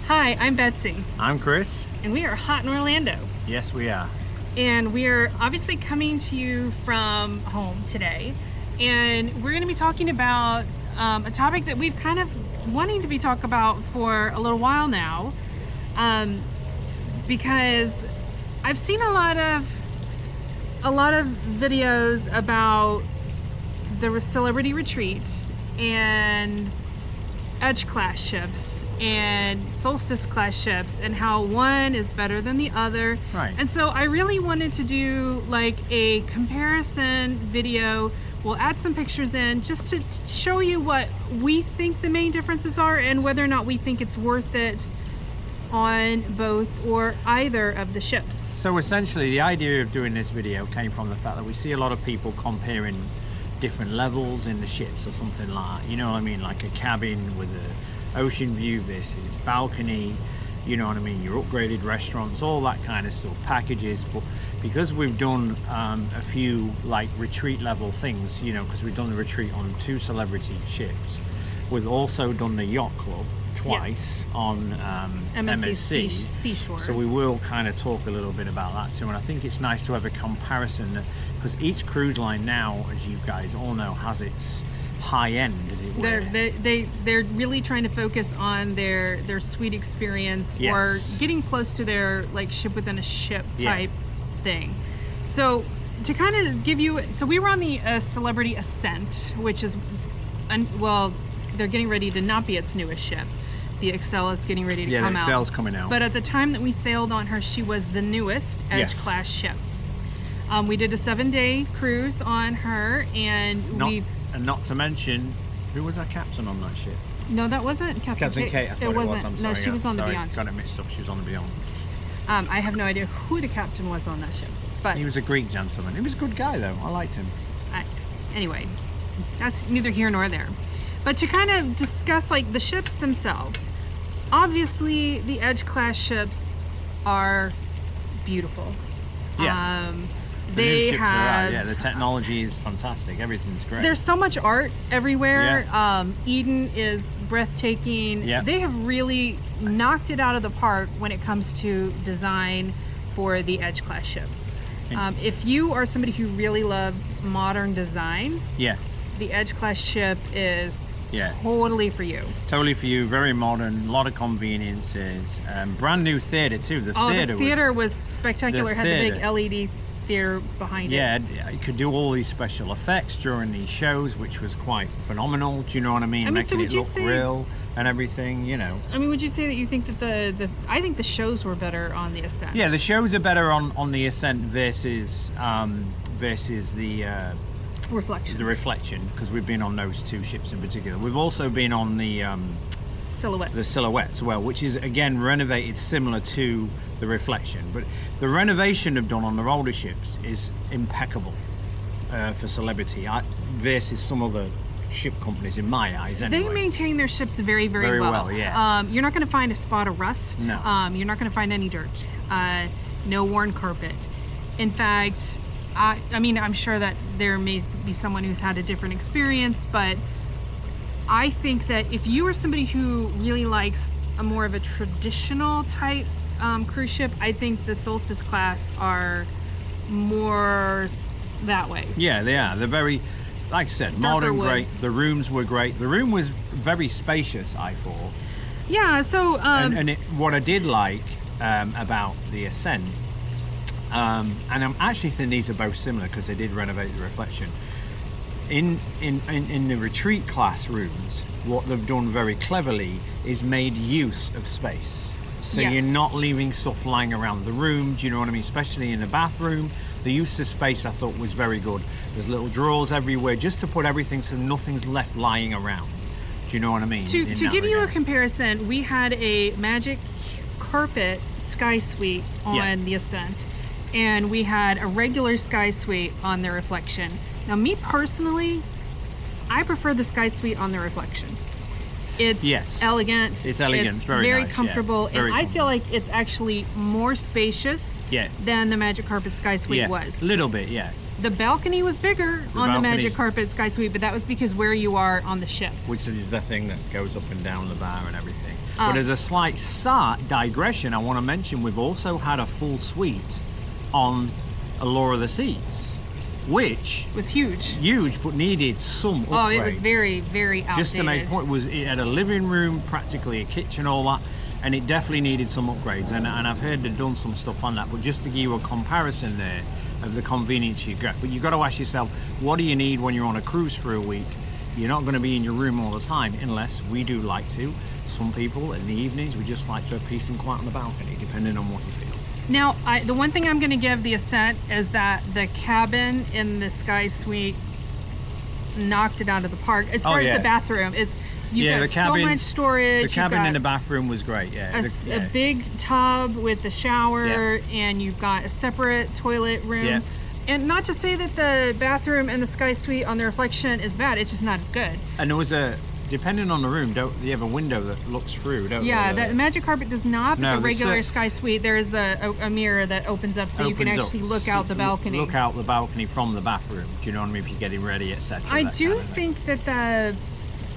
Hi, I'm Betsy, I'm Chris. and we are hot in Orlando. Yes, we are. And we are obviously coming to you from home today. And we're going to be talking about a topic that we've kind of wanting to be talk about for a little while now, because I've seen a lot of videos about the Celebrity Retreat and Edge Class ships and Solstice Class ships and how one is better than the other. Right. And so I really wanted to do like a comparison video. We'll add some pictures in just to show you what we think the main differences are and whether or not we think it's worth it on both or either of the ships. So essentially the idea of doing this video came from the fact that we see a lot of people comparing different levels in the ships or something like that. You know what I mean? Like a cabin with a ocean view versus balcony, you know what I mean? Your upgraded restaurants, all that kind of stuff, packages. But because we've done a few like retreat level things, you know, because we've done the retreat on 2 celebrity ships, we've also done the yacht club twice. Yes. On MSC Seashore. So we will kind of talk a little bit about that too, and I think it's nice to have a comparison because each cruise line now, as you guys all know, has its high end, as it were. They're really trying to focus on their suite experience. Yes. Or getting close to their like ship within a ship type thing. So to kind of give you, so we were on the Celebrity Ascent, which is, well, they're getting ready to not be its newest ship. The Excel is getting ready to come out. Yeah, the Excel's coming out. But at the time that we sailed on her, she was the newest Edge Class ship. We did a 7-day cruise on her, and not to mention, who was our captain on that ship? No, that wasn't Captain Kate. I thought it wasn't. I'm sorry. No, she was on the Beyond. Got it mixed up. She was on the Beyond. I have no idea who the captain was on that ship, but he was a Greek gentleman. He was a good guy, though. I liked him. Anyway, that's neither here nor there. But to kind of discuss like the ships themselves, obviously the Edge Class ships are beautiful. Yeah. They have, the technology is fantastic. Everything's great. There's so much art everywhere. Yeah. Eden is breathtaking. Yeah. They have really knocked it out of the park when it comes to design for the Edge Class ships. If you are somebody who really loves modern design, the Edge Class ship is totally for you. Totally for you. Very modern, a lot of conveniences. Brand new theater too. The theater was spectacular. It had the big LED theater behind it. Yeah, it could do all these special effects during these shows, which was quite phenomenal. Do you know what I mean? Making it look real and everything, you know. I mean, would you say that you think that I think the shows were better on the Ascent? Yeah, the shows are better on the Ascent versus the Reflection. The Reflection, because we've been on those 2 ships in particular. We've also been on the Silhouette. The Silhouette as well, which is again renovated similar to the Reflection. But the renovation they've done on the older ships is impeccable for Celebrity versus some other ship companies in my eyes. Anyway. They maintain their ships very, very well. Yeah. You're not going to find a spot of rust. No. You're not going to find any dirt. No worn carpet. In fact, I mean, I'm sure that there may be someone who's had a different experience, but I think that if you are somebody who really likes a more of a traditional type cruise ship, I think the Solstice Class are more that way. Yeah, they are. They're very, like I said, modern, great. The rooms were great. The room was very spacious, I thought. Yeah, so... what I did like about the Ascent, and I'm actually thinking these are both similar because they did renovate the Reflection. In the retreat class rooms, what they've done very cleverly is made use of space. So you're not leaving stuff lying around the room, do you know what I mean? Especially in the bathroom, the use of space I thought was very good. There's little drawers everywhere just to put everything so nothing's left lying around. Do you know what I mean? To give you a comparison, we had a magic carpet sky suite on the Ascent, and we had a regular sky suite on the Reflection. Now, me personally, I prefer the sky suite on the Reflection. It's elegant. It's elegant. It's very nice, comfortable, yeah. I feel like it's actually more spacious than the Magic Carpet Sky Suite was. A little bit, yeah. The balcony was bigger on the Magic Carpet Sky Suite, but that was because where you are on the ship. Which is the thing that goes up and down the bar and everything. But as a slight digression, I want to mention we've also had a full suite on Allure of the Seas, which was huge, but needed some upgrades. Oh, it was very, very outdated. Just to make a point, it had a living room, practically a kitchen, all that, and it definitely needed some upgrades. And I've heard they've done some stuff on that. But just to give you a comparison there of the convenience you get, but you've got to ask yourself, what do you need when you're on a cruise for a week? You're not going to be in your room all the time, unless we do like to. Some people in the evenings, we just like to have peace and quiet on the balcony, depending on what you feel. Now, the one thing I'm going to give the Ascent is that the cabin in the Sky Suite knocked it out of the park. As far as the bathroom, you've got so much storage. The cabin in the bathroom was great, a big tub with a shower, and you've got a separate toilet room. Yeah. And not to say that the bathroom in the Sky Suite on the Reflection is bad, it's just not as good. And there was depending on the room, you have a window that looks through, don't you? Yeah, the Magic Carpet does not, but the regular Sky Suite, there is a mirror that opens up so you can actually look out the balcony. Look out the balcony from the bathroom, do you know what I mean, if you're getting ready, etc. I do think that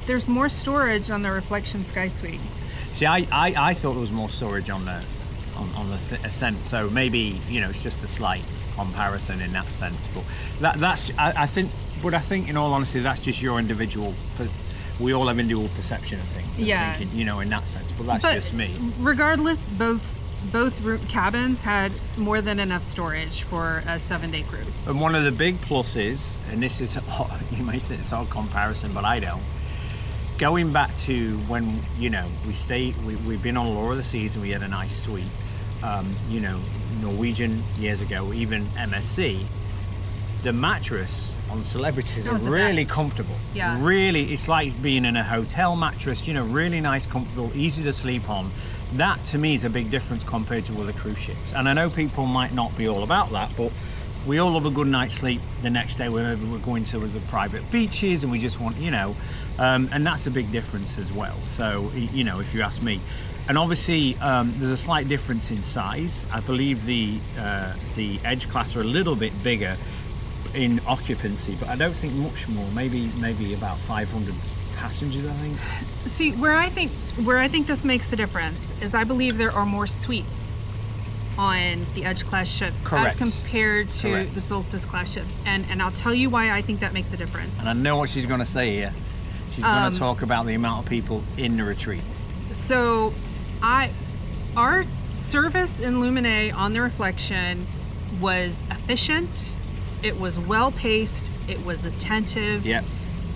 there's more storage on the Reflection Sky Suite. See, I thought there was more storage on the Ascent, so maybe, it's just a slight comparison in that sense. But I think in all honesty, that's just your individual. We all have individual perception of things. Thinking, in that sense. But that's just me. Regardless, both cabins had more than enough storage for a 7-day cruise. And one of the big pluses, and this is, you may think it's all comparison, but I don't. Going back to when, we've been on Allure of the Seas and we had a nice suite. Norwegian years ago, even MSC, the mattress on Celebrities is really comfortable. Yeah. Really, it's like being in a hotel mattress, really nice, comfortable, easy to sleep on. That to me is a big difference compared to other cruise ships. And I know people might not be all about that, but we all love a good night's sleep the next day whenever we're going to the private beaches and we just want, and that's a big difference as well. So, if you ask me. And obviously, there's a slight difference in size. I believe the Edge class are a little bit bigger in occupancy, but I don't think much more. Maybe about 500 passengers, I think. See, where I think this makes the difference is I believe there are more suites on the Edge class ships as compared to the Solstice class ships, and I'll tell you why I think that makes a difference. And I know what she's going to say here. She's going to talk about the amount of people in the retreat. So, our service in Lumine on the Reflection was efficient. It was well paced. It was attentive. Yep.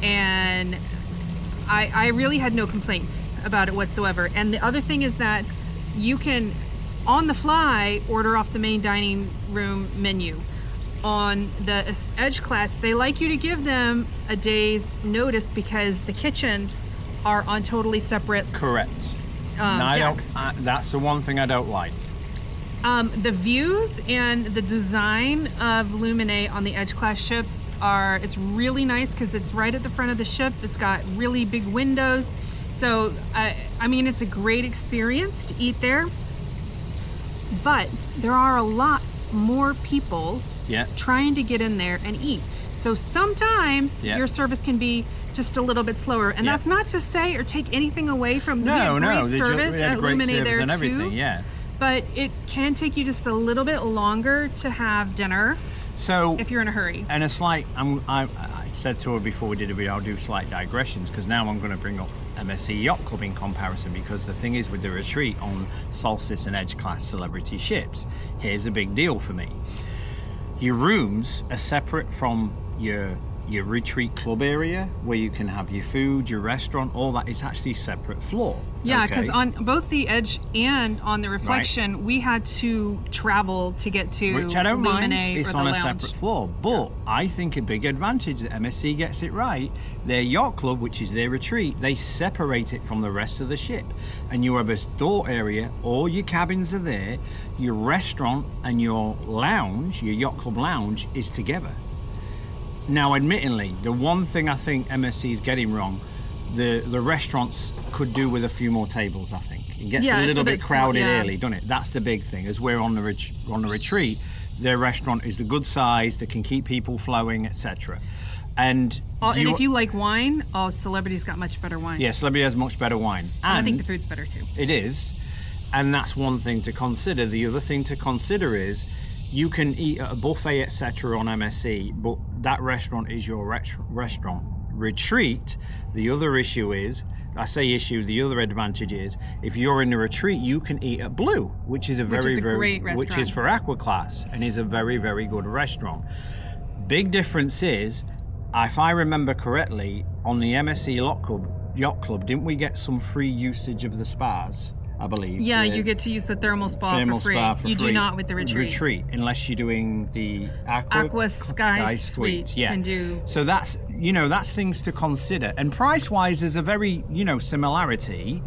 And I really had no complaints about it whatsoever. And the other thing is that you can, on the fly, order off the main dining room menu. On the Edge class, they like you to give them a day's notice because the kitchens are on totally separate decks. That's the one thing I don't like. The views and the design of Lumine on the Edge class ships it's really nice because it's right at the front of the ship. It's got really big windows. So, it's a great experience to eat there. But there are a lot more people trying to get in there and eat. So sometimes your service can be just a little bit slower. And that's not to say or take anything away from great service at Lumine there too. But it can take you just a little bit longer to have dinner. So if you're in a hurry. And it's like I said to her before we did a video, I'll do slight digressions because now I'm going to bring up MSC Yacht Club in comparison, because the thing is with the retreat on Solstice and Edge class Celebrity ships, here's a big deal for me. Your rooms are separate from your retreat club area where you can have your food, your restaurant, all that is actually separate floor. Yeah, because on both the Edge and on the Reflection, we had to travel to get to which I don't mind. It's on a lounge. Separate floor, but I think a big advantage that MSC gets it right. Their yacht club, which is their retreat, they separate it from the rest of the ship, and you have a store area. All your cabins are there. Your restaurant and your lounge, your yacht club lounge, is together. Now, admittedly, the one thing I think MSC is getting wrong, the restaurants could do with a few more tables, I think. It gets a little bit crowded early, doesn't it? That's the big thing. As we're on the retreat, their restaurant is the good size that can keep people flowing, etc. And And if you like wine, Celebrity's got much better wine. Yeah, Celebrity has much better wine. And I think the food's better too. It is. And that's one thing to consider. The other thing to consider is you can eat at a buffet, etc. on MSC, but that restaurant is your restaurant. Retreat, the other issue is, the other advantage is, if you're in the retreat, you can eat at Blue, which is great restaurant. Which is for Aqua Class and is a very, very good restaurant. Big difference is, if I remember correctly, on the MSC Yacht Club, didn't we get some free usage of the spas? I believe. Yeah, you get to use the thermal spa for free. You do not with the retreat. Unless you're doing the Aqua Sky Suite. Yeah. Can do. So that's things to consider. And price-wise, there's a very similarity.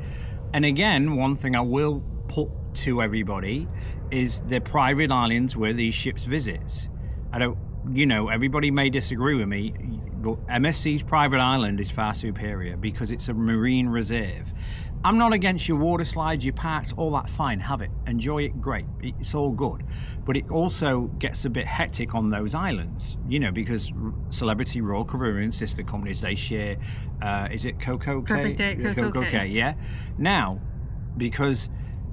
And again, one thing I will put to everybody is the private islands where these ships visits. I don't. Everybody may disagree with me, but MSC's private island is far superior because it's a marine reserve. I'm not against your water slides, your parks, all that, fine, have it, enjoy it, great, it's all good. But it also gets a bit hectic on those islands, because Celebrity, Royal Caribbean, sister companies, they share, is it Coco K? Perfect Day, Coco K. Yeah. Now, because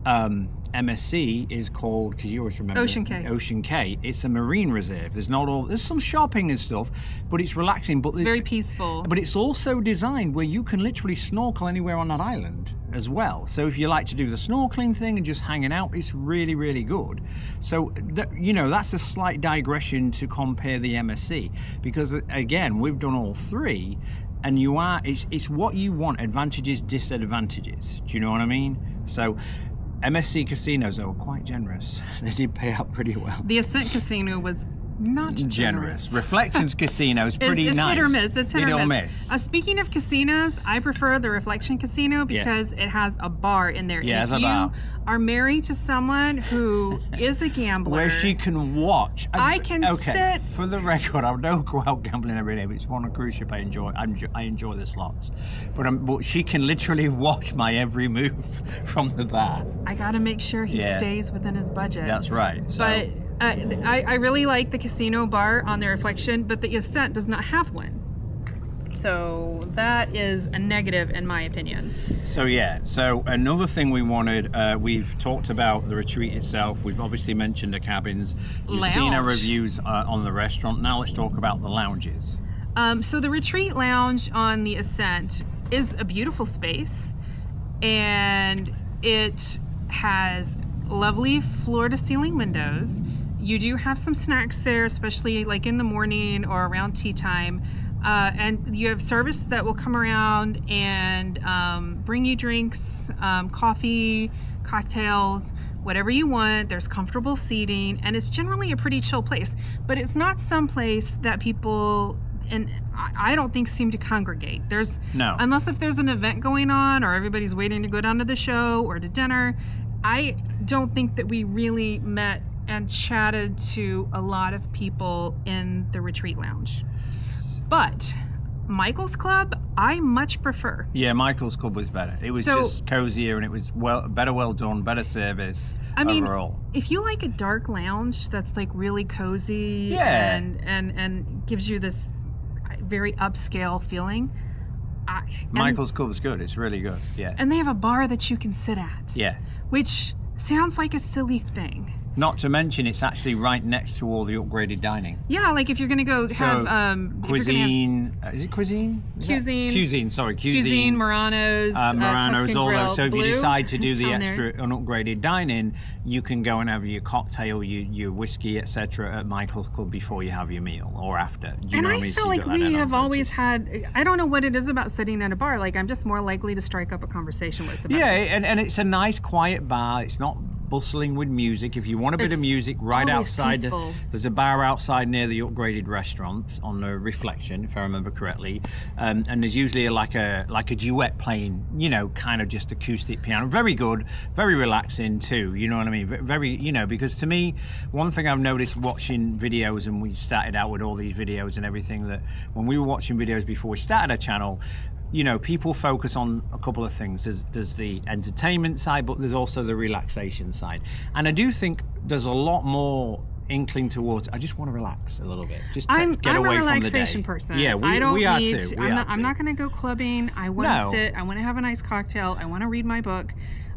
MSC is called, because you always remember Ocean K. It's a marine reserve. There's some shopping and stuff, but it's relaxing. But it's very peaceful. But it's also designed where you can literally snorkel anywhere on that island as well. So if you like to do the snorkeling thing and just hanging out, it's really, really good. So that's a slight digression to compare the MSC, because again, we've done all three. And it's what you want, advantages, disadvantages. Do you know what I mean? So MSC casinos are quite generous. They did pay out pretty well. The Ascent casino was not generous. Reflections casino is pretty it's nice. Hit or miss. It's hit or miss. Speaking of casinos, I prefer the Reflection casino because it has a bar in there. Yeah, and if you are married to someone who is a gambler, where she can watch. I can sit. For the record, I don't go out gambling every day, but it's on a cruise ship. I enjoy the slots, but she can literally watch my every move from the bar. I got to make sure he stays within his budget. That's right. So. But I really like the casino bar on the Reflection, but the Ascent does not have one. So that is a negative in my opinion. So another thing we wanted, we've talked about the retreat itself. We've obviously mentioned the cabins. You've seen our reviews on the restaurant. Now let's talk about the lounges. So the retreat lounge on the Ascent is a beautiful space, and it has lovely floor-to-ceiling windows. You do have some snacks there, especially like in the morning or around tea time. And you have service that will come around and bring you drinks, coffee, cocktails, whatever you want. There's comfortable seating, and it's generally a pretty chill place. But it's not some place that people, and I don't think, seem to congregate. Unless if there's an event going on or everybody's waiting to go down to the show or to dinner. I don't think that we really met and chatted to a lot of people in the retreat lounge. But Michael's Club, I much prefer. Yeah, Michael's Club was better. It was just cozier, and it was well done, better service overall. If you like a dark lounge that's like really cozy and gives you this very upscale feeling, Michael's Club is good. It's really good. Yeah. And they have a bar that you can sit at. Yeah. Which sounds like a silly thing. Not to mention, it's actually right next to all the upgraded dining. Yeah, like if you're going to go have... cuisine... is it cuisine? Cuisine. Cuisine, Murano's, Murano's, all those. So if you decide to do the extra unupgraded dining, you can go and have your cocktail, your whiskey, etc. at Michael's Club before you have your meal or after. I feel like we have always had... I don't know what it is about sitting at a bar. Like, I'm just more likely to strike up a conversation with somebody. Yeah, and it's a nice, quiet bar. It's not bustling with music. If you want a bit of music, right outside, there's a bar outside near the upgraded restaurant on the Reflection, if I remember correctly, and there's usually like a duet playing, kind of just acoustic piano. Very good, very relaxing too. You know what I mean? Very, because to me, one thing I've noticed watching videos, and we started out with all these videos and everything, that when we were watching videos before we started our channel, people focus on a couple of things. There's the entertainment side, but there's also the relaxation side. And I do think there's a lot more inkling towards, I just want to relax a little bit. Just I'm get a away from the relaxation day. person. Yeah, I don't we are need. too. I'm not going to go clubbing. I want to No. sit. I want to have a nice cocktail. I want to read my book.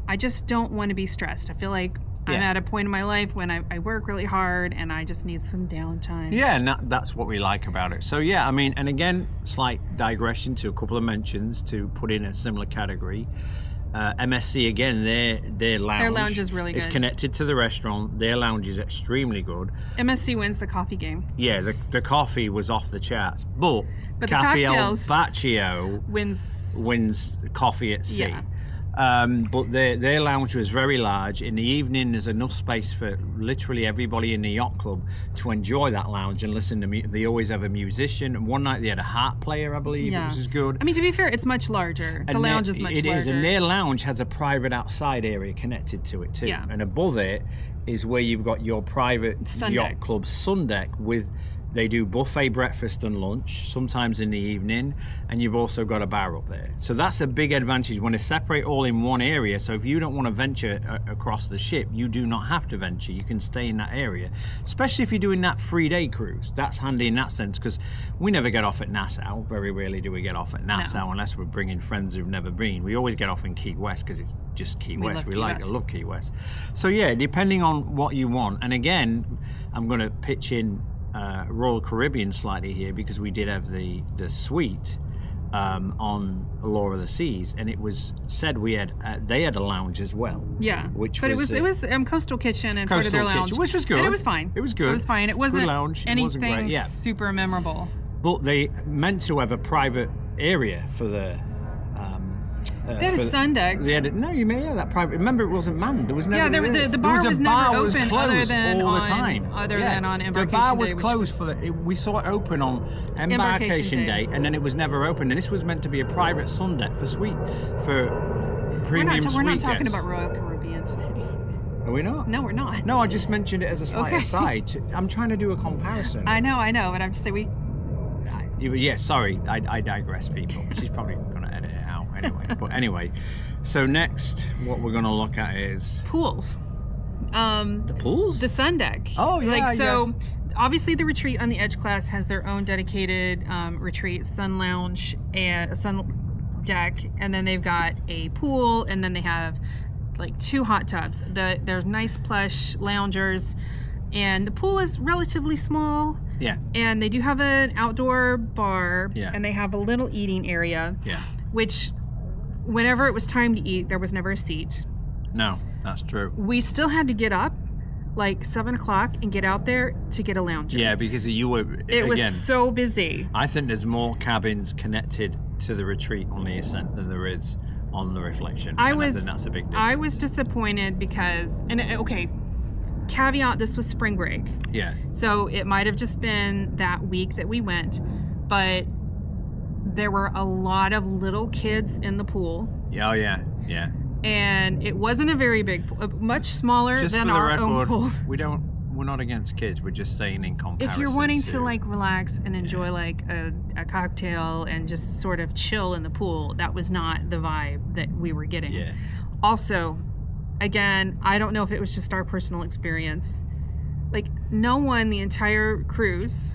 I just don't want to be stressed. I feel like I'm at a point in my life when I work really hard and I just need some downtime. Yeah, and that's what we like about it. So yeah, I mean, and again, slight digression to a couple of mentions to put in a similar category. MSC again, their lounge is really good. It's connected to the restaurant. Their lounge is extremely good. MSC wins the coffee game. Yeah, the coffee was off the charts, but the Cafe El cocktails Baccio wins coffee at sea. Yeah. But their lounge was very large. In the evening, there's enough space for literally everybody in the yacht club to enjoy that lounge and listen to music. They always have a musician. And one night they had a harp player, I believe, which is good. I mean, to be fair, it's much larger. The lounge is much larger. It is, and their lounge has a private outside area connected to it too. Yeah. And above it is where you've got your private Sun yacht deck. club sun deck with. They do buffet breakfast and lunch, sometimes in the evening, and you've also got a bar up there. So that's a big advantage when they separate all in one area. So if you don't want to venture across the ship, you do not have to venture. You can stay in that area, especially if you're doing that 3-day cruise. That's handy in that sense because we never get off at Nassau. Very rarely do we get off at Nassau unless we're bringing friends who've never been. We always get off in Key West because it's just Key West. I love Key West. So yeah, depending on what you want. And again, I'm going to pitch in Royal Caribbean slightly here because we did have the suite on Allure of the Seas, and it was said they had a lounge as well. Yeah, which it was Coastal Kitchen and part of their lounge, which was good. And it was fine. It was good. It was fine. It wasn't good lounge. anything It wasn't great. super memorable. But they meant to have a private area for the. They had a sun deck. That private. Remember, it wasn't manned. There was never. Yeah, the bar was never open other than all on the time. Than on embarkation day. The bar was closed we saw it open on embarkation day, and then it was never open. And this was meant to be a private sun deck for premium suite We're not talking guests. about Royal Caribbean today. Are we not? No, we're not. No, I just mentioned it as a slight aside. I'm trying to do a comparison. I know, but I'm just saying sorry, I digress, people. She's probably going to edit it out anyway. But anyway, so next, what we're going to look at is pools. The pools? The sun deck. Oh, yeah. Yes. Obviously, the retreat on the Edge class has their own dedicated retreat sun lounge and a sun deck, and then they've got a pool, and then they have like 2 hot tubs. There's nice plush loungers, and the pool is relatively small. Yeah. And they do have an outdoor bar, and they have a little eating area. Yeah. Which, whenever it was time to eat, there was never a seat. No, that's true. We still had to get up like 7 o'clock and get out there to get a lounger. Yeah, because it was so busy. I think there's more cabins connected to the retreat on the Ascent than there is on the Reflection. I think that's a big difference. I was disappointed because, caveat, this was spring break. Yeah. So it might have just been that week that we went, but there were a lot of little kids in the pool. Oh, yeah. Yeah. And it wasn't a very big pool, much smaller than our own pool. We're not against kids. We're just saying in comparison. If you're wanting to relax and enjoy a cocktail and just sort of chill in the pool, that was not the vibe that we were getting. Yeah. Also, again, I don't know if it was just our personal experience. Like, no one the entire cruise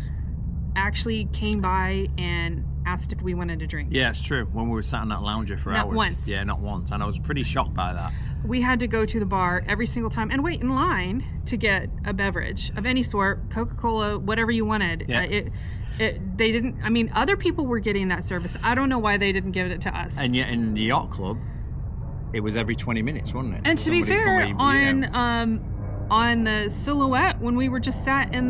actually came by and asked if we wanted to drink. Yeah, it's true. When we were sat in that lounger for hours. Not once. Yeah, not once. And I was pretty shocked by that. We had to go to the bar every single time and wait in line to get a beverage of any sort, Coca-Cola, whatever you wanted. Yeah. They didn't, other people were getting that service. I don't know why they didn't give it to us. And yet in the yacht club, it was every 20 minutes, wasn't it? And to be fair, on the Silhouette, when we were just sat in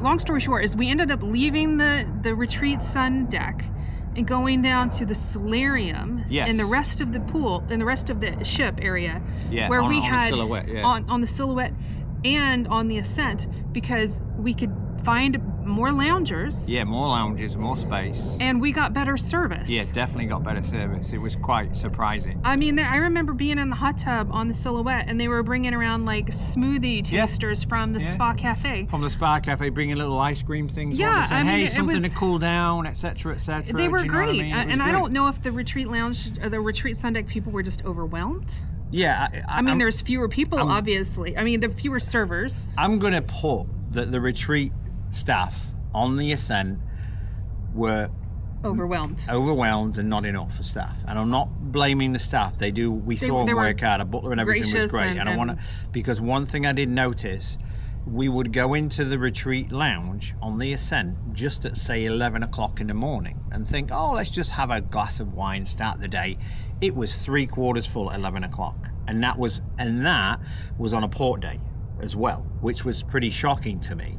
long story short is we ended up leaving the retreat sun deck and going down to the solarium in the rest of the pool, in the rest of the ship area, where we had the Silhouette, on the Silhouette and on the Ascent, because we could find more loungers. Yeah, more lounges, more space. And we got better service. Yeah, definitely got better service. It was quite surprising. I remember being in the hot tub on the Silhouette, and they were bringing around smoothie tasters from the Spa Cafe. From the Spa Cafe, bringing little ice cream things. Yeah, saying, something to cool down, etc., etc. They were great. I don't know if the retreat lounge, or the retreat sun deck people were just overwhelmed. Yeah, I mean, there's fewer people, obviously. I mean, the fewer servers. I'm going to put that the retreat staff on the Ascent were Overwhelmed and not enough for staff, and I'm not blaming the staff. We saw them work hard. A butler and everything was great, and I want to, because one thing I did notice, we would go into the retreat lounge on the Ascent just at say 11 o'clock in the morning and think, oh, let's just have a glass of wine, start the day. It was 3/4 full at 11 o'clock, and that was on a port day as well, which was pretty shocking to me.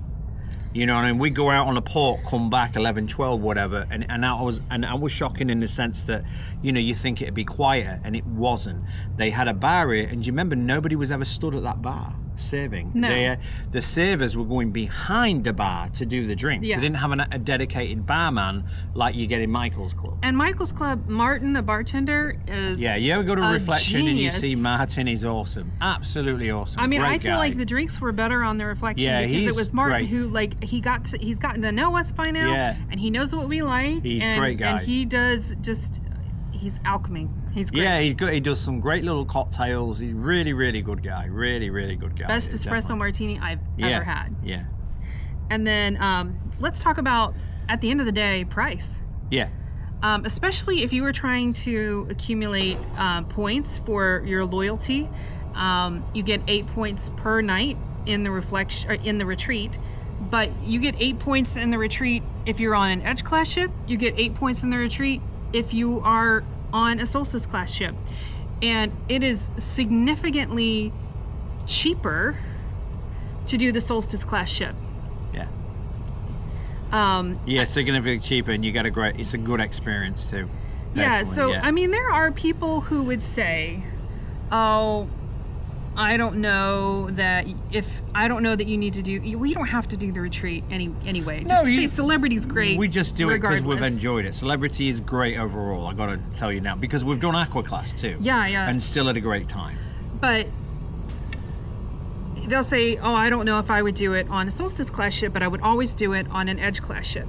You know what I mean? We go out on a port, come back 11, 12, whatever, and that was shocking in the sense that, you know, you think it'd be quieter, and it wasn't. They had a bar here, and do you remember nobody was ever stood at that bar serving? No. The servers were going behind the bar to do the drinks. Yeah. They didn't have a dedicated barman like you get in Michael's Club. And Michael's Club, Martin, the bartender, is you ever go to Reflection genius. and you see Martin, he's awesome. Absolutely awesome. I mean, Great I feel guy. like the drinks were better on the Reflection because it was Martin who, like, he's gotten to know us by now, and he knows what we like. He's a great guy. And he does he's alchemy. He's great. Yeah, he's good. He does some great little cocktails. He's really, really good guy. Really, really good guy. Best espresso martini I've ever had. Yeah. And then let's talk about, at the end of the day, price. Yeah. Especially if you were trying to accumulate points for your loyalty. You get 8 points per night in the retreat, but you get 8 points in the retreat if you're on an Edge class ship. You get 8 points in the retreat if you are on a Solstice class ship, and it is significantly cheaper to do the Solstice class ship. Yeah. Significantly cheaper, and you get it's a good experience too. Yeah. So I mean, there are people who would say, "Oh, I don't know that you need to do. We don't have to do the retreat anyway. Just to say Celebrity's great. We just do it because we've regardless. enjoyed it. Celebrity is great overall. I got to tell you now, because we've done Aqua Class too. Yeah. And still had a great time. But they'll say, "Oh, I don't know if I would do it on a Solstice class ship, but I would always do it on an Edge class ship."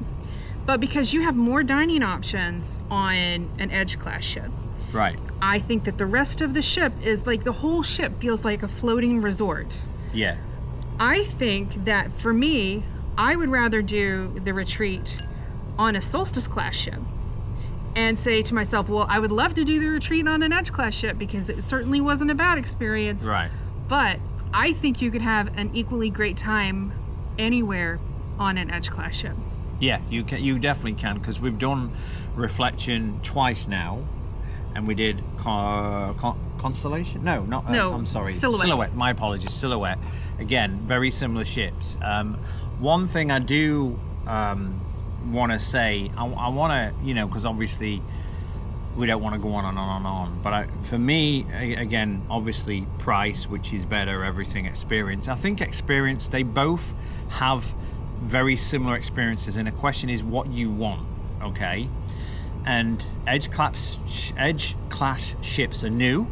But because you have more dining options on an Edge class ship. Right. I think that the rest of the ship is like, the whole ship feels like a floating resort. Yeah. I think that for me, I would rather do the retreat on a Solstice class ship and say to myself, well, I would love to do the retreat on an Edge class ship because it certainly wasn't a bad experience. Right. But I think you could have an equally great time anywhere on an Edge class ship. Yeah, you definitely can, because we've done Reflection twice now. And we did Constellation? No, I'm sorry. Silhouette. My apologies. Silhouette. Again, very similar ships. One thing I do want to say, I want to, you know, because obviously we don't want to go on and on and on. But for me, again, obviously price, which is better, everything, experience. I think experience, they both have very similar experiences. And the question is what you want, okay? And Edge class ships are new.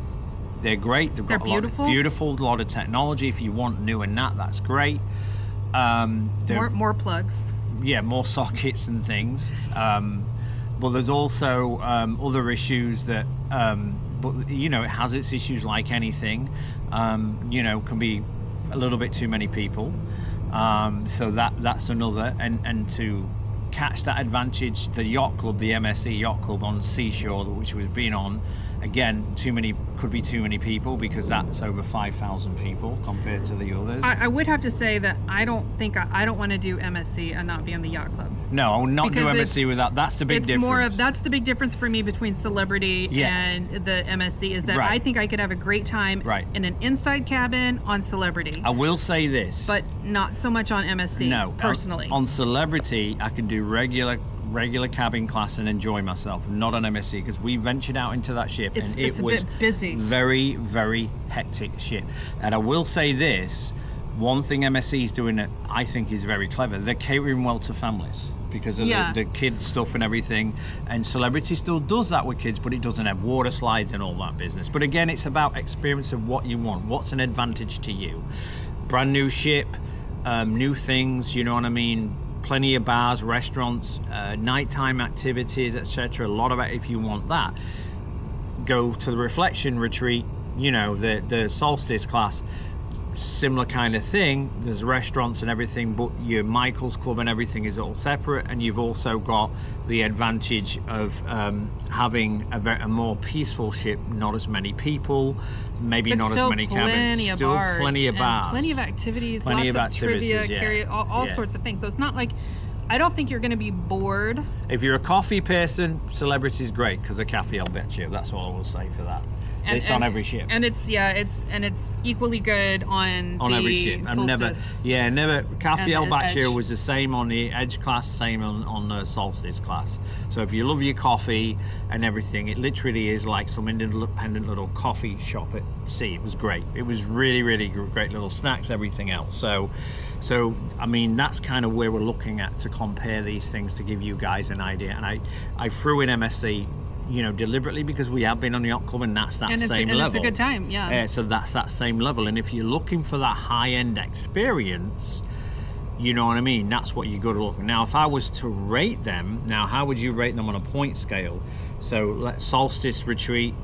They're great. They've got a lot of technology. If you want new and that's great. More plugs. Yeah, more sockets and things. But there's also other issues that, but you know, it has its issues like anything. You know, can be a little bit too many people. So that's another, and to catch that advantage, the yacht club, the MSC yacht club on Seashore, which we've been on, again, could be too many people, because that's over 5,000 people compared to the others. I would have to say that I don't want to do MSC and not be on the yacht club. No, I will not do MSC with that. That's the big difference. That's the big difference for me between Celebrity and the MSC, is that I think I could have a great time in an inside cabin on Celebrity. I will say this, but not so much on MSC. No, personally. On Celebrity, I can do regular cabin class and enjoy myself, not on MSC, because we ventured out into that ship and it was a bit busy. Very, very hectic ship. And I will say this, one thing MSC is doing that I think is very clever, they're catering well to families because of the kids stuff and everything, and Celebrity still does that with kids, but it doesn't have water slides and all that business. But again, it's about experience of what you want, what's an advantage to you. Brand new ship, new things, you know what I mean, plenty of bars, restaurants, nighttime activities, etc. A lot of it. If you want that, go to the Reflection retreat, you know, the Solstice Class, similar kind of thing. There's restaurants and everything, but your Michael's Club and everything is all separate, and you've also got the advantage of having a more peaceful ship, not as many people, maybe But not still as many cabins, plenty of still bars plenty of and bars, plenty of activities, Plenty lots of of activities, trivia, yeah. carry all Yeah. sorts of things. So it's not like, I don't think you're going to be bored. If you're a coffee person, Celebrity's great because the cafe will bet you. That's all I will say for that. It's on every ship. And it's equally good on the Every ship. I've Solstice. never. Cafe El and Baccio Edge. was the same on the Edge class, same on the Solstice class. So if you love your coffee and everything, it literally is like some independent little coffee shop at sea. It was great. It was really, really great little snacks, everything else. So I mean, that's kind of where we're looking at to compare these things to give you guys an idea. And I threw in MSC, you know, deliberately because we have been on the yacht club, and that's that same level. It's a good time, yeah. So that's that same level. And if you're looking for that high-end experience, you know what I mean, that's what you got to look at. Now, if I was to rate them, now how would you rate them on a point scale? So let's Solstice Retreat,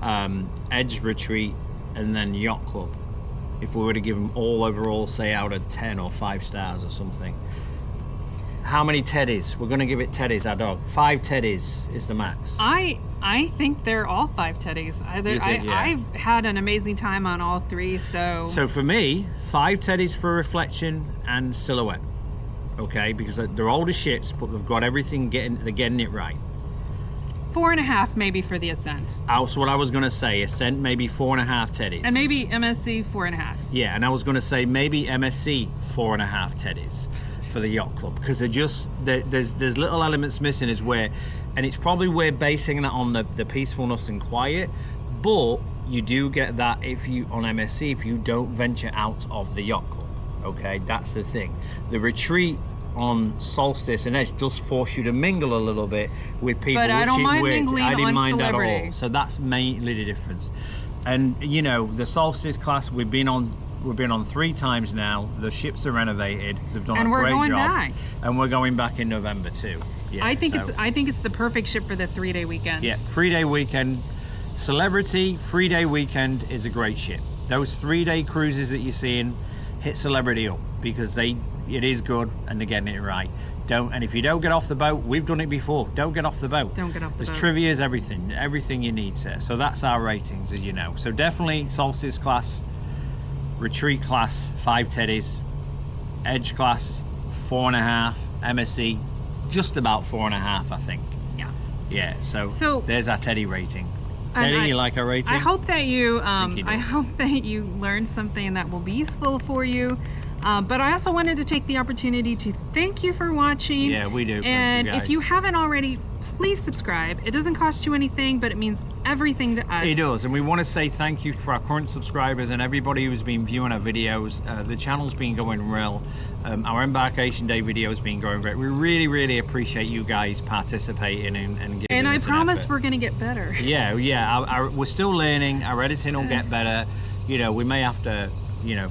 Edge Retreat, and then Yacht Club. If we were to give them all overall, say out of 10 or 5 stars or something. How many teddies? We're going to give it teddies, our dog. 5 teddies is the max. I think they're all 5 teddies. I've had an amazing time on all 3, so for me, 5 teddies for Reflection and Silhouette. Okay, because they're older ships, but they've got everything they're getting it right. 4.5 maybe for the Ascent. That's what I was going to say. Ascent, maybe 4.5 teddies. And maybe MSC 4.5. Yeah, and I was going to say maybe MSC 4.5 teddies for the Yacht Club, because there's little elements missing is where, and it's probably we're basing that on the peacefulness and quiet, but you do get that if you on MSC if you don't venture out of the Yacht Club. Okay, that's the thing. The retreat on Solstice and Edge does force you to mingle a little bit with people. But I don't mind mingling I didn't on mind that at Celebrity. all. So that's mainly the difference. And you know, the Solstice class we've been on 3 times now. The ships are renovated. They've done And a we're great going job. back. And we're going back in November too. Yeah, I think it's the perfect ship for the 3-day weekend. yeah, 3-day weekend. Celebrity 3-day weekend is a great ship. Those 3-day cruises that you're seeing, hit Celebrity up because it is good and they're getting it right. And if you don't get off the boat, we've done it before. Don't get off the boat. Don't get off the boat. There's trivia's everything you need to. So that's our ratings, as you know. So definitely Solstice class, Retreat class 5 teddies, Edge class 4.5, MSC just about 4.5, I think. Yeah. Yeah. So there's our teddy rating. Teddy, you like our rating? I hope that you I hope that you learned something that will be useful for you. But I also wanted to take the opportunity to thank you for watching. Yeah, we do. And Thank you guys. if you haven't already, please subscribe. It doesn't cost you anything, but it means everything to us. It does, and we want to say thank you for our current subscribers and everybody who's been viewing our videos. The channel's been going well. Our Embarkation Day video has been going great. We really, really appreciate you guys participating and giving And I us an promise effort. we're going to get better. Yeah. We're still learning. Our editing will get better. You know, we may have to,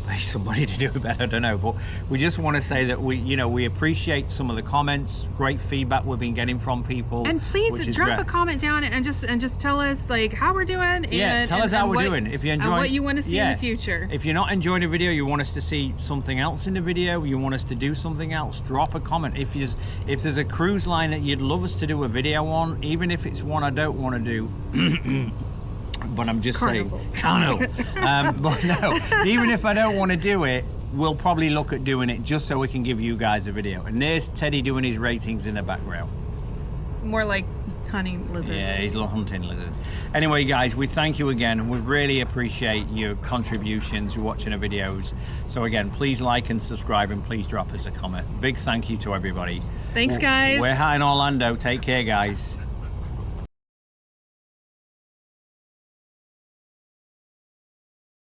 pay somebody to do it better. I don't know, but we just want to say that we appreciate some of the comments, great feedback we've been getting from people. And please drop great. a comment down and just tell us like how we're doing. Yeah, tell us how we're doing. If you're enjoying, and what you want to see in the future. If you're not enjoying the video, you want us to see something else in the video, you want us to do something else, drop a comment. If there's a cruise line that you'd love us to do a video on, even if it's one I don't want to do. But I'm just Carnival. saying, Carnival. But no, even if I don't want to do it, we'll probably look at doing it just so we can give you guys a video. And there's Teddy doing his ratings in the background. More like hunting lizards. Yeah, he's hunting lizards. Anyway, guys, we thank you again. We really appreciate your contributions, your watching our videos. So again, please like and subscribe, and please drop us a comment. Big thank you to everybody. Thanks, guys. We're in Orlando. Take care, guys.